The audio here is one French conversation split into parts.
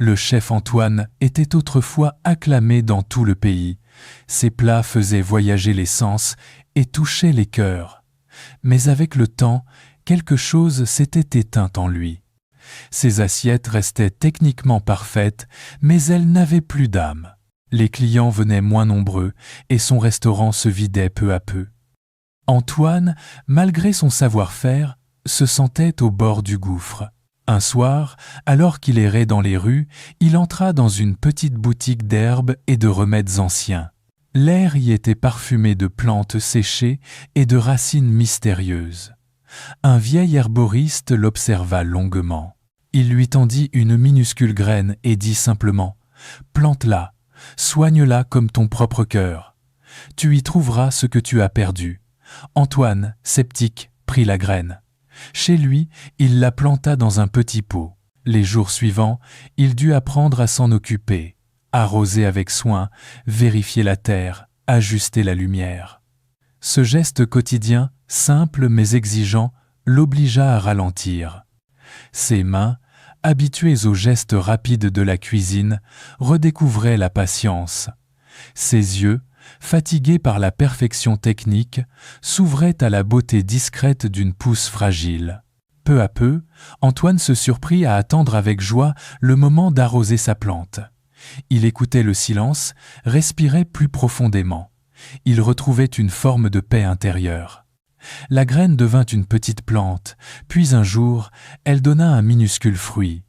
Le chef Antoine était autrefois acclamé dans tout le pays. Ses plats faisaient voyager les sens et touchaient les cœurs. Mais avec le temps, quelque chose s'était éteint en lui. Ses assiettes restaient techniquement parfaites, mais elles n'avaient plus d'âme. Les clients venaient moins nombreux et son restaurant se vidait peu à peu. Antoine, malgré son savoir-faire, se sentait au bord du gouffre. Un soir, alors qu'il errait dans les rues, il entra dans une petite boutique d'herbes et de remèdes anciens. L'air y était parfumé de plantes séchées et de racines mystérieuses. Un vieil herboriste l'observa longuement. Il lui tendit une minuscule graine et dit simplement « Plante-la, soigne-la comme ton propre cœur. Tu y trouveras ce que tu as perdu. » Antoine, sceptique, prit la graine. Chez lui, il la planta dans un petit pot. Les jours suivants, il dut apprendre à s'en occuper, arroser avec soin, vérifier la terre, ajuster la lumière. Ce geste quotidien, simple mais exigeant, l'obligea à ralentir. Ses mains, habituées aux gestes rapides de la cuisine, redécouvraient la patience. Ses yeux, fatigués par la perfection technique, s'ouvraient à la beauté discrète d'une pousse fragile. Peu à peu, Antoine se surprit à attendre avec joie le moment d'arroser sa plante. Il écoutait le silence, respirait plus profondément. Il retrouvait une forme de paix intérieure. La graine devint une petite plante, puis un jour, elle donna un minuscule fruit.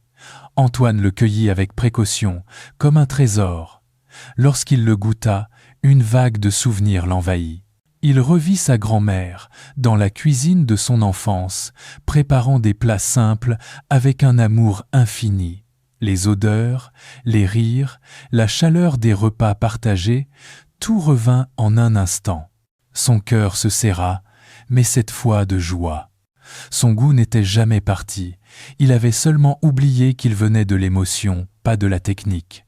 Antoine le cueillit avec précaution, comme un trésor. Lorsqu'il le goûta, une vague de souvenirs l'envahit. Il revit sa grand-mère, dans la cuisine de son enfance, préparant des plats simples avec un amour infini. Les odeurs, les rires, la chaleur des repas partagés, tout revint en un instant. Son cœur se serra, mais cette fois de joie. Son goût n'était jamais parti. Il avait seulement oublié qu'il venait de l'émotion, pas de la technique.